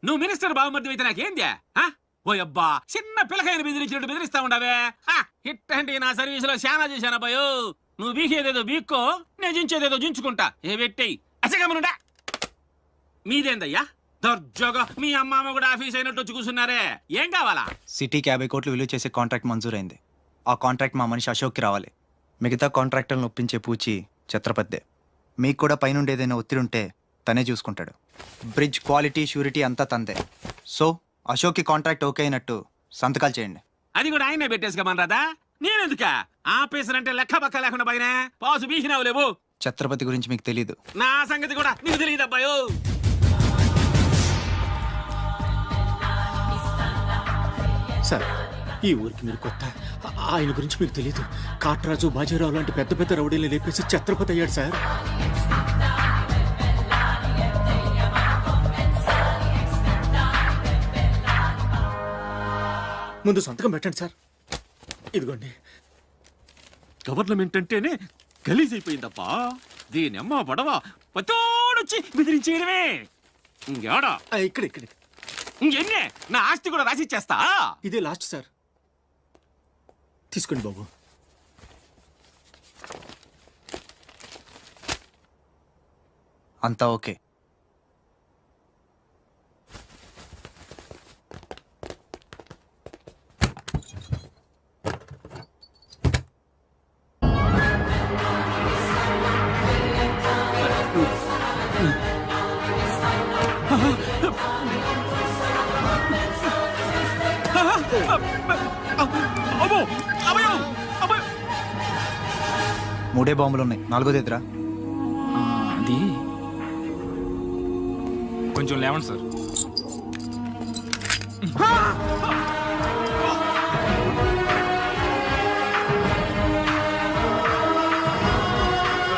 నువ్వు మినిస్టర్ బావమర్ది అయితే నాకేంది? ఓ అబ్బా, చిన్న పిల్లకాయని బెదిరించినట్టు బెదిరిస్తా ఉండవే. ఇట్టండి నా సర్వీసులో శానా చేశాను అబ్బాయో. నువ్వు బీకేదేదో బీక్కో, నేను జించేదేదో జించుకుంటా. ఏ పెట్టేయి అసగమనుండా. మీదేందయ్యా దర్జోగా మీ అమ్మ కూడా ఆఫీస్ అయినట్టు వచ్చి కూర్చున్నారే? ఏం కావాలా? సిటీకి 50 కోట్లు విలువ చేసే కాంట్రాక్ట్ మంజూరైంది. ఆ కాంట్రాక్ట్ మా మనిషి అశోక్కి రావాలి. మిగతా కాంట్రాక్టర్లను ఒప్పించే పూచి ఛత్రపతిదే. మీకు కూడా పైనుండి ఏదైనా ఒత్తిడి ఉంటే తనే చూసుకుంటాడు. బ్రిడ్జ్ క్వాలిటీ షూరిటీ అంతా తందే. సో అశోక్కి కాంట్రాక్ట్ ఓకే అయినట్టు సంతకాలు చేయండి. అది కూడా ఆయనే పెట్టేసుకోమని రాదా? నేనెందుక? ఆఫీసర్ అంటే లెక్క పక్క లేకుండా పైన పాసు బీసినావు లేవు. ఛత్రపతి గురించి మీకు తెలీదు. నా సంగతి కూడా నీకు తెలియదు అబ్బాయో. సార్, ఈ ఊరికి మీరు కొత్త. ఆయన గురించి మీకు తెలీదు. కాట్రాజు, బాజీరావు లాంటి పెద్ద పెద్ద రౌడీలు లేపేసి ఛత్రపతి అయ్యాడు సార్. ముందు సంతకం పెట్టండి సార్. ఇదిగోండి. గవర్నమెంట్ అంటేనే గలీజ్ అయిపోయిందబ్బా. దీనమ్మ పడవ పతోడొచ్చి బెదిరించేయడమే. ఇంకేడా ఇక్కడ ఇక్కడ ఇంకెన్నే నా ఆస్తి కూడా రాసిచ్చేస్తా. ఇదే లాస్ట్ సార్. తీసుకోండి బాబు. అంతా ఓకే. మూడే బాంబులు ఉన్నాయి, నాలుగోది ఎదురా. అది కొంచెం లేవండి సార్.